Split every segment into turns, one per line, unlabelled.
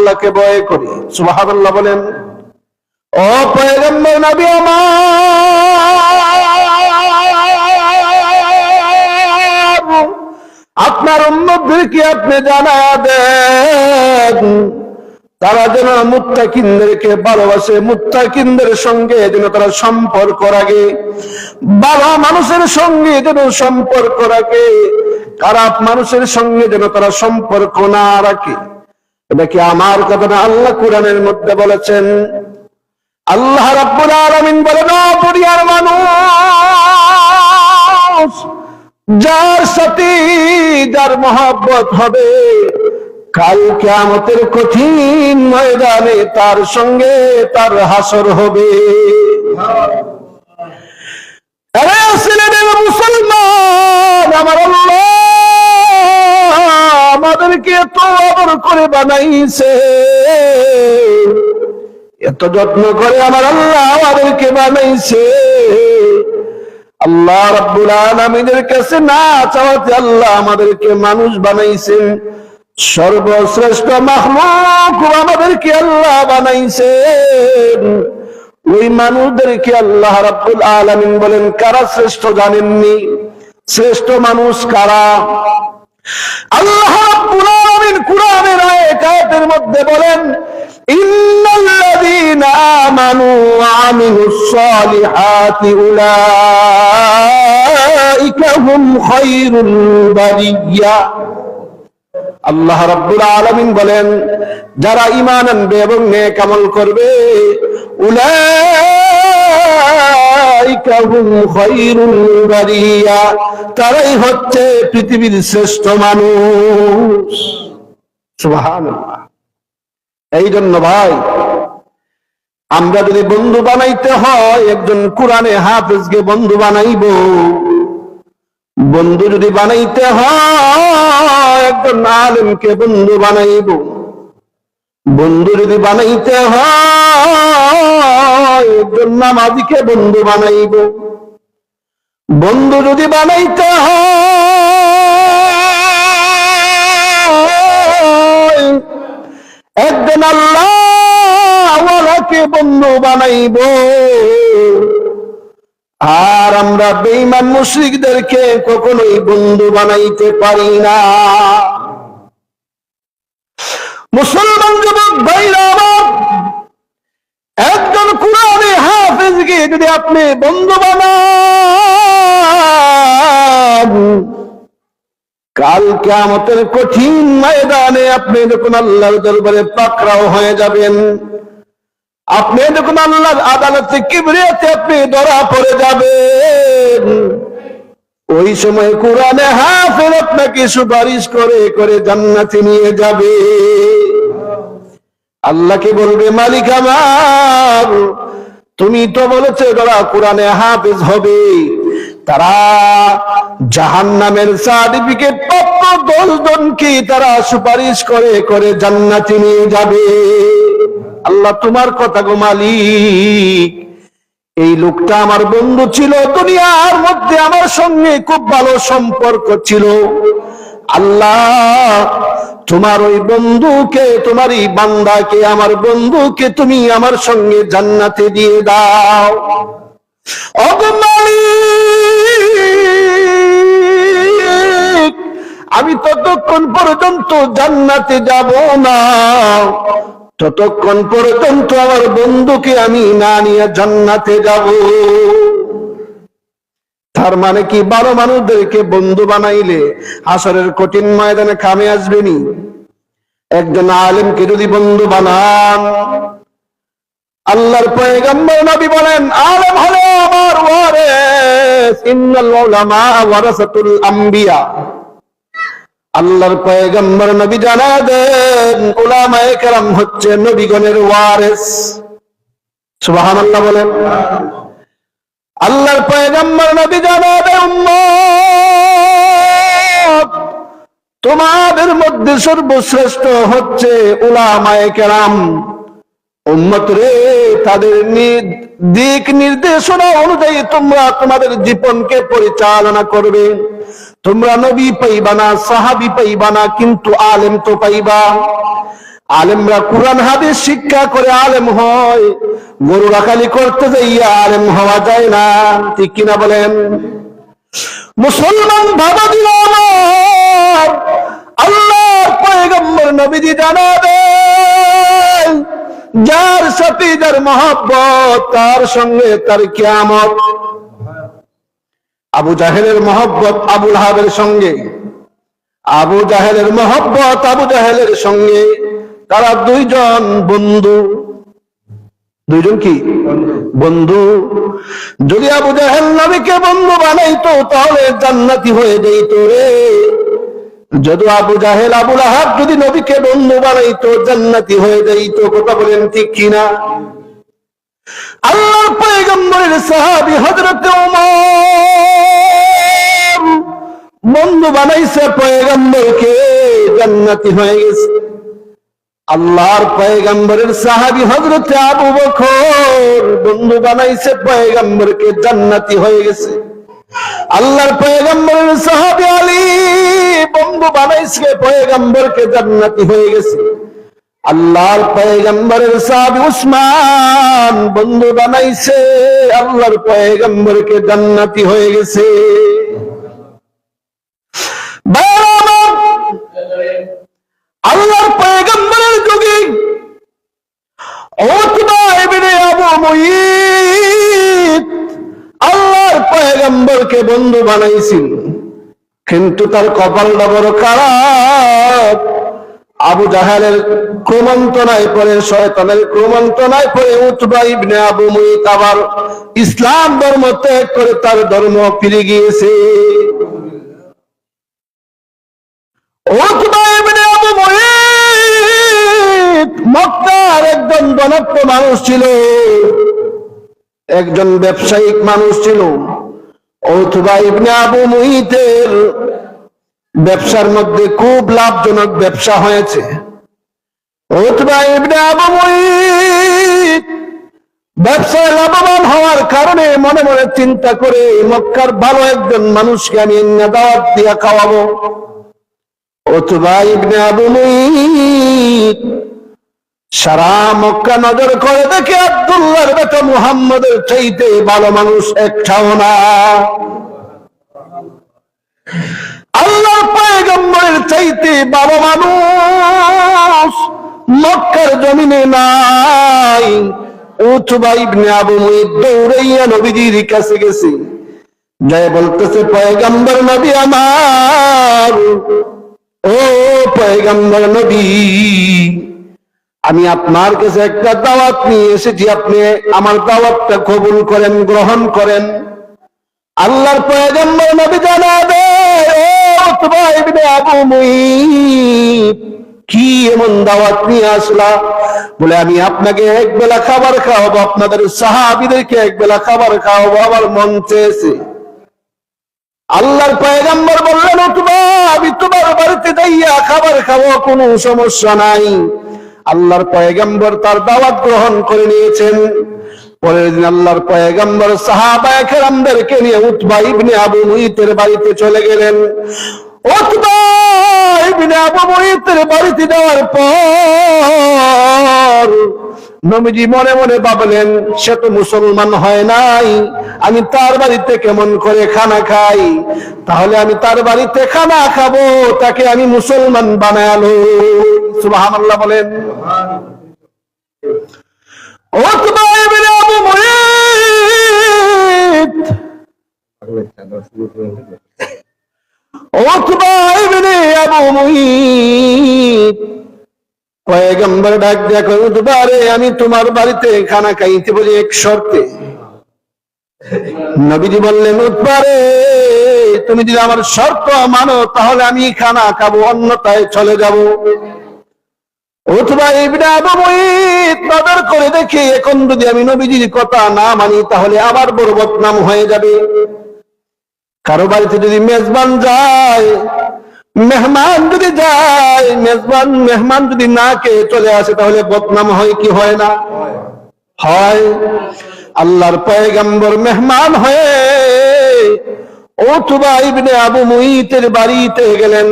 আল্লাহকে ভয় করি। সুবহানাল্লাহ বলেন। ও পয়গম্বর নবী আমার, আপনার উম্মতদেরকে আপনি জানায়া দেন তারা যেন মুত্তাকিনদেরকে ভালোবাসে, মুত্তাকিনদের সঙ্গে যেন তারা সম্পর্ক রাখে, ভালো মানুষের সঙ্গে যেন সম্পর্ক রাখে, খারাপ মানুষের সঙ্গে যেন তারা সম্পর্ক না রাখে। এটা কি আমার কথা না? আল্লাহ কোরআনের মধ্যে বলেছেন। আল্লাহ রাব্বুল আলামিন বলেন, ও দুনিয়ার মানুষ, যার সাথে যার মহব্বত হবে কাল কিয়ামতের কঠিন ময়দানে তার সঙ্গে তার হাসর হবে। আরে ছেলেদের মুসলমান, আমার আল্লাহ আমাদেরকে এত আদর করে বানাইছে, এত যত্ন করে আমার আল্লাহ আমাদেরকে বানাইছে। আল্লাহ রাব্বুল আলামিনের কাছে না চাওয়াতে আল্লাহ আমাদেরকে মানুষ বানাইছেন, সর্বশ্রেষ্ঠ মাখলুক আমাদেরকে আল্লাহ বানাইছেন। ওই মানুষদেরকে আল্লাহ রাব্বুল আলামিন বলেন কারা শ্রেষ্ঠ জানেননি? শ্রেষ্ঠ মানুষ কারা? আল্লাহ রাব্বুল আলামিন কোরআনের আয়াতের মধ্যে বলেন, ইন্নাল্লাযীনা আমানু ওয়া আমিলুস সালিহাতি উলাইকা হুম খায়রুল বারিয়া। আল্লাহ রাব্বুল আলামিন বলেন, যারা ঈমান আনবে এবং নেক আমল করবে, উলাইকা হুম খায়রুল বারিয়া, তারাই হচ্ছে পৃথিবীর শ্রেষ্ঠ মানুষ। সুবহানাল্লাহ। এই জন্য ভাই, আমরা যদি বন্ধু বানাইতে হয় একজন কোরআনে হাফেজকে বন্ধু বানাইব, বন্ধু যদি বানাইতে হয় একজন আলেমকে বন্ধু বানাইব, বন্ধু যদি বানাইতে হয় একজন নামাজীকে বন্ধু বানাইব, বন্ধু যদি বানাইতে হয় একজন আল্লাহওয়ালাকে বন্ধু বানাইব। আর আমরা বেঈমান মুশরিকদেরকে কখনোই বন্ধু বানাইতে পারি না। মুসলমান যুবক ভাইরা আমার, একজন কোরআনে হাফেজকে যদি আপনি বন্ধু বানান, কাল কিয়ামতের কঠিন ময়দানে আপনি যখন আল্লাহর দরবারে পাকড়াও হয়ে যাবেন, আপনি যখন আল্লাহর আদালতে কিবরিয়াতে আপনি ধরা পড়ে যাবেন, ওই সময় কোরআনে হাফেজ আপনাকে সুপারিশ করে করে জান্নাতে নিয়ে যাবে। আল্লাহকে বলবে, মালিক আমার, তুমি তো বলেছো যারা কোরআনে হাফেজ হবে তারা জাহান্নামের সার্টিফিকেট প্রাপ্ত 10 জনকে তারা সুপারিশ করে করে জান্নাতে নিয়ে যাবে। আল্লাহ তোমার কথা গো মালিক, এই লোকটা আমার বন্ধু ছিল, দুনিয়ার মধ্যে আমার সঙ্গে খুব ভালো সম্পর্ক ছিল। আল্লাহ তোমার ওই বন্ধুকে, তোমার এই বান্দাকে, আমার বন্ধুকে তুমি আমার সঙ্গে জান্নাতে দিয়ে দাও। ওগো মালিক, আমি ততক্ষণ পর্যন্ত জান্নাতে যাব না ততক্ষণ পর্যন্ত আমার বন্ধুকে আমি না নিয়ে জান্নাতে যাব। তার মানে কি, ভালো মানুষদেরকে বন্ধু বানাইলে হাসরের কঠিন ময়দানে কামে আসবেনি। একজন আলেমকে যদি বন্ধু বানান, আল্লাহর পয়গম্বর নবী বলেন, আলেম হলো আমার ওয়ারিস, ইন্নাল উলামা ওয়ারাসাতুল আম্বিয়া। আল্লাহর পয়গম্বর নবী জানা দেন, উলামায়ে কেরাম হচ্ছে নবীগণের ওয়ারিস। সুবহানাল্লাহ বলেন। আল্লাহর পয়গম্বর নবী জানা দেন, উম্মত তোমাদের মধ্যে সর্বশ্রেষ্ঠ হচ্ছে উলামায়ে কেরাম। উম্মত রে, তাদের দিক নির্দেশনা অনুযায়ী তোমরা তোমাদের জীবনকে পরিচালনা করবে। তোমরা নবী পাইবা না, সাহাবী পাইবা না, কিন্তু আলেম তো পাইবা। আলেমরা কোরআন হাদিস শিক্ষা করে আলেম হয়, গরু রাখালি করতে যাইয়া আলেম হওয়া যায় না। ঠিক কিনা বলেন? মুসলমান ভাবা দিল আমার আল্লাহর পয়গম্বর নবীজি জানাবেন, যার সাথে যার মহব্বত তার সঙ্গে তার কিয়ামত। আবু জাহেলের মহব্বত আবু লাহাবের সঙ্গে, আবু জাহেলের মহব্বত আবু জাহেলের সঙ্গে, তারা দুইজন বন্ধু। দুইজন কি বন্ধু? যদি আবু জাহেল নবীকে বন্ধু বানাইতো তাহলে জান্নাতি হয়ে যেত রে। যদি আবু জাহেল আবু লাহাব যদি নবীকে বন্ধু বানাইতো জান্নাতি হয়ে যেত। কথা বলেন ঠিক কিনা? আল্লাহর পয়গম্বরের সাহাবী হযরত ওমর বন্ধু বানাইছে পয়গম্বরকে, জান্নাতি হয়ে গেছে। আল্লাহর পয়গম্বরের সাহাবী হযরত আবু বকর বন্ধু বানাইছে পয়গম্বরকে, জান্নাতি হয়ে গেছে। আল্লাহর পয়গম্বরের সাহাবী আলী বন্ধু বানাইছে পয়গম্বরকে, জান্নাতি হয়ে গেছে। আল্লাহর পয়গম্বরের সাহাবী উসমান বন্ধু বানাইছে আল্লাহর পয়গম্বরকে, জান্নাতি হয়ে গেছে। আল্লাহর পয়গম্বরের যুগে উতবা ইবনে আবু মুয়িত আল্লাহর পয়গম্বরকে বন্ধু বানাইছিল, কিন্তু তার কপালটা বড় খারাপ। আবু জাহেলের কুমন্ত্রণায় পড়ে, শয়তানের কুমন্ত্রণায় পড়ে উতবা ইবনে আবু মুয়িত আবার ইসলাম ধর্ম ত্যাগ করে তার ধর্ম ফিরে গিয়েছে। উতবা ইবনে আবু মুয়িত মক্কার একজন ধনাঢ্য মানুষ ছিল, একজন ব্যবসায়িক মানুষ ছিল। উতবা ইবনে আবু মুয়িতের ব্যবসার মধ্যে খুব লাভজনক ব্যবসা হয়েছে। উতবা ইবনে আবু মুয়িত ব্যবসায় লাভবান হওয়ার কারণে মনে মনে চিন্তা করে মক্কার ভালো একজন মানুষকে আমি দাওয়াত দিয়া খাওয়াবো। উতবা ইবনে আবু মুয়িত সারা মক্কা নজর করে দেখে আব্দুল্লাহর বেটা মুহাম্মদের চাইতে ভালো মানুষ একটাও না। আল্লাহর পয়গম্বরের চাইতে ভালো মানুষ মক্কার জমিনে নাই। উতবা ইবনে আবু মুয়িত দৌড়াইয়া নবীজির কাছে গেছে, যাই বলতেছে, পয়গম্বর নবী আমার, ও পয়গম্বর নবী, আমি আপনার কাছে একটা দাওয়াত নিয়ে এসেছি, আপনি আমার দাওয়াতটা কবুল করেন, গ্রহণ করেন। আল্লাহর পয়গম্বর নবী জানাবে, ও উতবা ইবনে আবু মুয়িত, কি এমন দাওয়াত নিয়ে আসলা? বলে, আমি আপনাকে এক বেলা খাবার খাওয়াবো, আপনাদের সাহাবীদেরকে এক বেলা খাবার খাওয়াবো, আমার মন চেয়েছে। আল্লাহর পয়গম্বর বললেন, উতবা, আমি তোমার বাড়িতে যাইয়া খাবার খাবো, কোনো সমস্যা নাই। আল্লাহর পয়গম্বর তার দাওয়াত গ্রহণ করে নিয়েছেন। পরের দিন আল্লাহর পয়গম্বর সাহাবায়ে কেরামদেরকে নিয়ে উতবা ইবনে আবু মুয়িতের বাড়িতে চলে গেলেন। উতবা ইবনে আবু মুয়িতের বাড়িতে যাওয়ার পর নবীজি মনে মনে ভাবলেন, সে তো মুসলমান হয় নাই, আমি তার বাড়িতে কেমন করে খানা খাই? তাহলে আমি তার বাড়িতে খানা খাবো, তাকে আমি মুসলমান বানালো। সুবহানাল্লাহ বলেন। Utba ibn Abu Muait Utba ibn Abu Muait পয়গম্বর ডাক দেখো, উতবা রে, আমি তোমার বাড়িতে খানা খাইতে বলি এক শর্তে। নবীজি বললেন, উতবা রে, তুমি যদি আমার শর্ত মানো তাহলে আমি খানা খাবো, অন্যথায় চলে যাব। উতবা ইবনে আবু মুয়িত নজর করে দেখে, এখন যদি আমি নবীজির কথা না মানি তাহলে আবার বড় বদনাম হয়ে যাবে। কারো বাড়িতে যদি মেজবান যায়, মেহমান যদি যায়, মেহমান যদি না কে চলে আসে তাহলে বদনাম হয় কি হয় না? হয়। আল্লাহর পয়গম্বর মেহমান হয়ে উতবা ইবনে আবু মুয়িতের বাড়িতে গেলেন।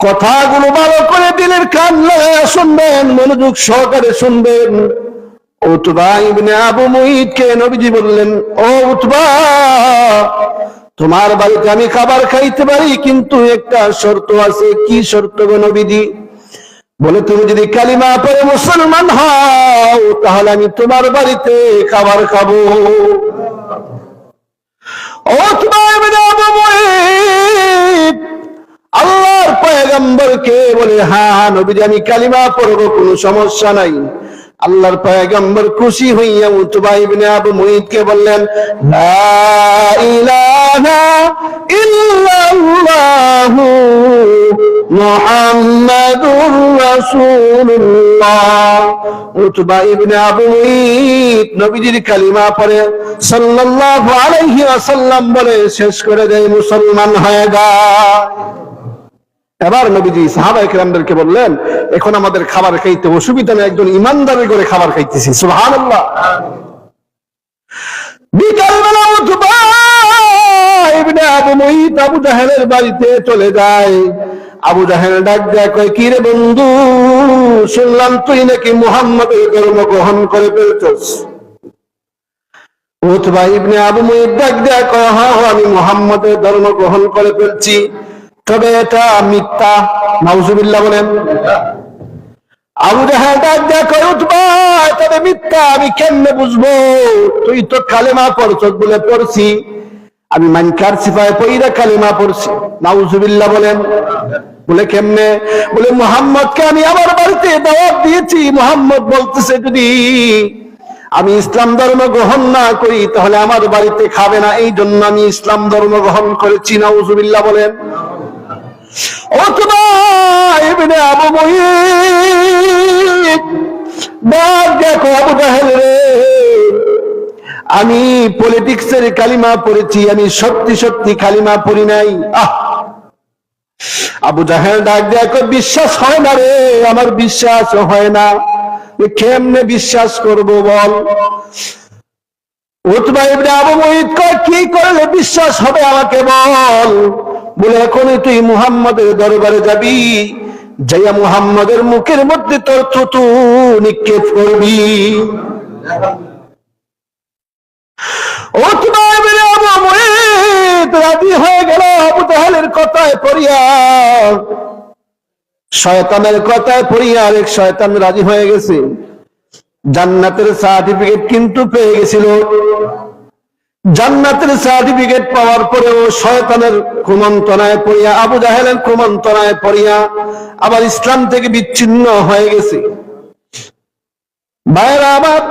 কথাগুলো ভালো করে দিলের কান লাগায়া শুনবেন, মনোযোগ সহকারে শুনবেন। উতবা ইবনে আবু মুঈতকে নবীজি বললেন, ও উতবা, তোমার বাড়িতে আমি খাবার খাইতে পারি, কিন্তু একটা শর্ত আছে। কি শর্ত গো নবীজি? বলে, তুমি যদি কালিমা পড়ে মুসলমান হও, তাহলে আমি তোমার বাড়িতে খাবার খাবো। উতবা ইবনে আবু মুঈত আল্লাহর পয়গম্বরকে বলে, হ্যাঁ নবীজি, আমি কালিমা পড়বো, কোনো সমস্যা নাই। আল্লাহর পয়গম্বর খুশি হইয়া উতবা ইবনে আবু মুঈতকে বললেন, লা ইলাহা ইল্লাল্লাহু মুহাম্মাদুর রাসূলুল্লাহ। উতবা ইবনে আবু মুঈত নবীজির কালিমা পড়ে সাল্লাল্লাহু আলাইহি ওয়াসাল্লাম বলে শেষ করে দেয়, মুসলমান হয়ে যায়। এবার নবীজি সাহাবায়ে কেরামদেরকে বললেন, এখন আমাদের খাবার খাইতে অসুবিধা নেই, একজন ইমানদারের করে খাবার খাইতেছি। সুবহানাল্লাহ। বিকালবেলা উতবা ইবনে আবু মুঈত আবু জাহেলের বাড়িতে চলে যায়। আবু জাহেল ডাক দেয়া কয়, কি রে বন্ধু, শুনলাম তুই নাকি মুহাম্মদের ধর্ম গ্রহণ করে ফেলছস। উতবা ইবনে আবু মুঈত ডাক দেয়া কয়, হ্যাঁ আমি মুহাম্মদের ধর্ম গ্রহণ করে ফেলছি, তবে এটা মিথ্যা। নাউজুবিল্লাহ বলেন। আবু জাহেল ডাক দেয়া কয়, উতবা তবে মিথ্যা আমি কেমনে বুঝবো? তুই তো কালেমা পড়ছস বলে পড়ছি, আমি মানকার সিফায় পইরা কালেমা পড়ছি। নাউজুবিল্লাহ বলেন। বলে কেমনে? বলে, মুহাম্মদকে আমি আমার বাড়িতে দাওয়াত দিয়েছি, মুহাম্মদ বলতেছে যদি আমি ইসলাম ধর্ম গ্রহণ না করি তাহলে আমার বাড়িতে খাবে না, এই জন্য আমি ইসলাম ধর্ম গ্রহণ করেছি। নাউজুবিল্লাহ বলেন। উতবা ইবনে আবু মুঈত ডাক দেখো, আবু জাহেল রে, আমি পলিটিক্সের কালিমা পড়েছি, আমি সত্যি সত্যি কালিমা পড়ি নাই। আবু জাহেল ডাক দেখো, বিশ্বাস হয় না রে, আমার বিশ্বাস হয় না। কেমনে বিশ্বাস করব বল? উতবা ইবনে আবু মুঈত কয়, কি করলে বিশ্বাস হবে আমাকে বল। বলে, এখনই তুই মুহাম্মদের দরবারে যাবি, যাইয়া মুহাম্মদের মুখের মধ্যে তোর থুতু নিক্ষেপ করবি। উতবা ইবনে আবু মুঈত রাজি হয়ে গেল আবু জাহেলের কথায় পড়িয়া, শয়তানের কথায় পড়িয়া আরেক শয়তান রাজি হয়ে গেছে। জান্নাতের সার্টিফিকেট কিন্তু পেয়ে গেছিল। জান্নাতের সার্টিফিকেট পাওয়ার পরেও শয়তানের কুমন্ত্রণায় পড়িয়া, আবু জাহেলের কুমন্ত্রণায় পড়িয়া আবার ইসলাম থেকে বিচ্ছিন্ন হয়ে গেছে। ভাইরা আমার,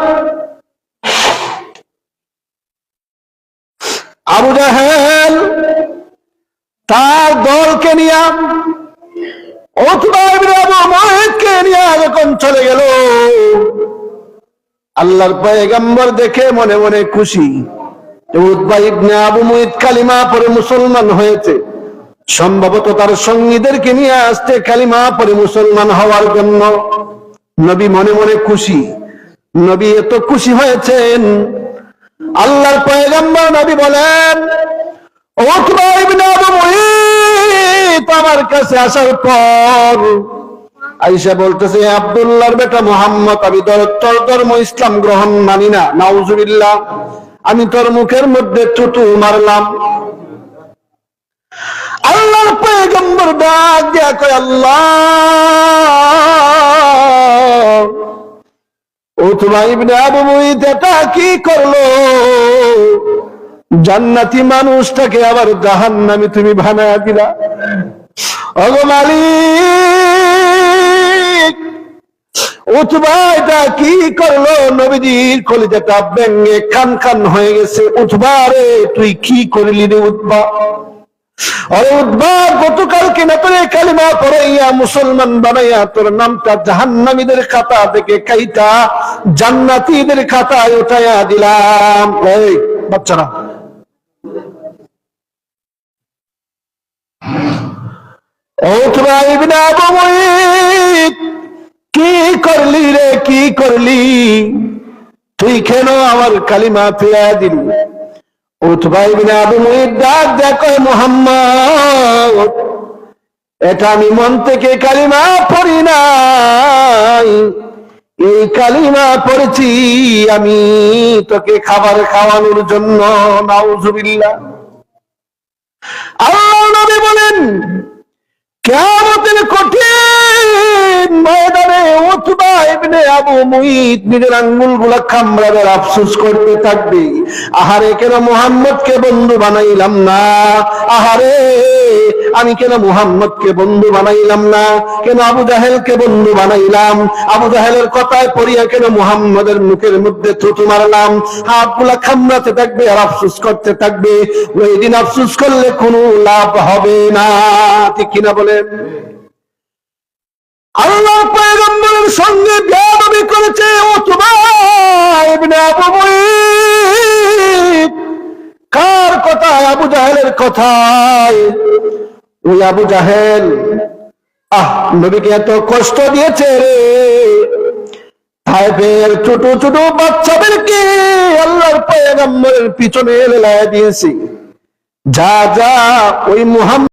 আবু জাহেল তার দলকে নিয়ে উতবা ইবনে আবু মুঈতকে নিয়ে যখন চলে গেল, আল্লাহর পয়গম্বর দেখে মনে মনে খুশি। উতবা ইবনে আবু মুঈত কালিমা পড়ে মুসলমান হয়েছে, সম্ভবত তার সঙ্গীদেরকে নিয়ে আসতে কালিমা পড়ে মুসলমান হওয়ার জন্য। নবী মনে মনে খুশি। নবী এত খুশি হয়েছেন, আল্লাহর পয়গম্বর নবী বলেন, উতবা ইবনে আবু মুঈত আমার কাছে আসার পর আয়েশা বলতেছে, আব্দুল্লাহর বেটা মুহাম্মদ, আমি তোর ধর্ম ইসলাম গ্রহণ মানি না। নাউজুবিল্লাহ। আমি তোর মুখের মধ্যে থুতু মারলাম। আল্লাহর পয়গম্বর ডাক দিয়া কয়, আল্লাহ, উতবা ইবনে আবু মুঈত এটা কি করলো? জান্নাতি মানুষটাকে আবার জাহান্নামী তুমি বানায়া দিলা। ওগো মালিক, উতবা এটা কি করলো? নবীজির কলিজাটা ভেঙে খান খান হয়ে গেছে। উতবা রে, তুই কি করলি রে উতবা? আরে উতবা, গতকালকে না তোর কালিমা পড়াইয়া মুসলমান বানাইয়া তোর নামটা জাহান্নামীদের খাতা থেকে কাইটা জান্নাতীদের খাতায় উঠাইয়া দিলাম। এই বাচ্চারা, উতবা ইবনে আবু মুঈত, কি করলি রে, কি করলি? তুই কেন আমার কালিমা ফিরাইয়া দিলি? উতবা ইবনে আবু মুঈত ডাক দেয়া কয়, মুহাম্মদ, এটা আমি মন থেকে কালিমা পড়ি নাই, এই কালিমা পড়েছি আমি তোকে খাবার খাওয়ানোর জন্য। নাউজুবিল্লাহ। আল্লাহর নবী বলেন, কিয়ামতের কঠিন ময়দানে উতবা ইবনে আবু মুঈত নিজের আঙ্গুলগুলা কামড়াবে, আফসোস করতে থাকবে, আহারে কেন মুহাম্মদকে বন্ধু বানাইলাম না, আহারে আমি কেন মুহাম্মদকে বন্ধু বানাইলাম না, কেন আবু জাহেলকে বন্ধু বানাইলাম, আবু জাহেলের কথায় পড়িয়া কেন মুহাম্মদের মুখের মধ্যে থুতু মারলাম। হাতগুলা কামড়াতে থাকবে আর আফসোস করতে থাকবে। ওই দিন আফসোস করলে কোনো লাভ হবে না, ঠিক কিনা বলেন? আল্লাহর পয়গম্বরের সঙ্গে বেয়াদবি করেছে উতবা ইবনে আবু মুঈত। কার কথায়? আবু জাহেলের কথায়। ওই আবু জাহেল নবীকে এত কষ্ট দিয়েছে রে, তাইফের ছোট ছোট বাচ্চাদেরকে আল্লাহর পয়গম্বরের পিছনে লেলায় দিয়েছে। যা যা ওই মুহাম্মদ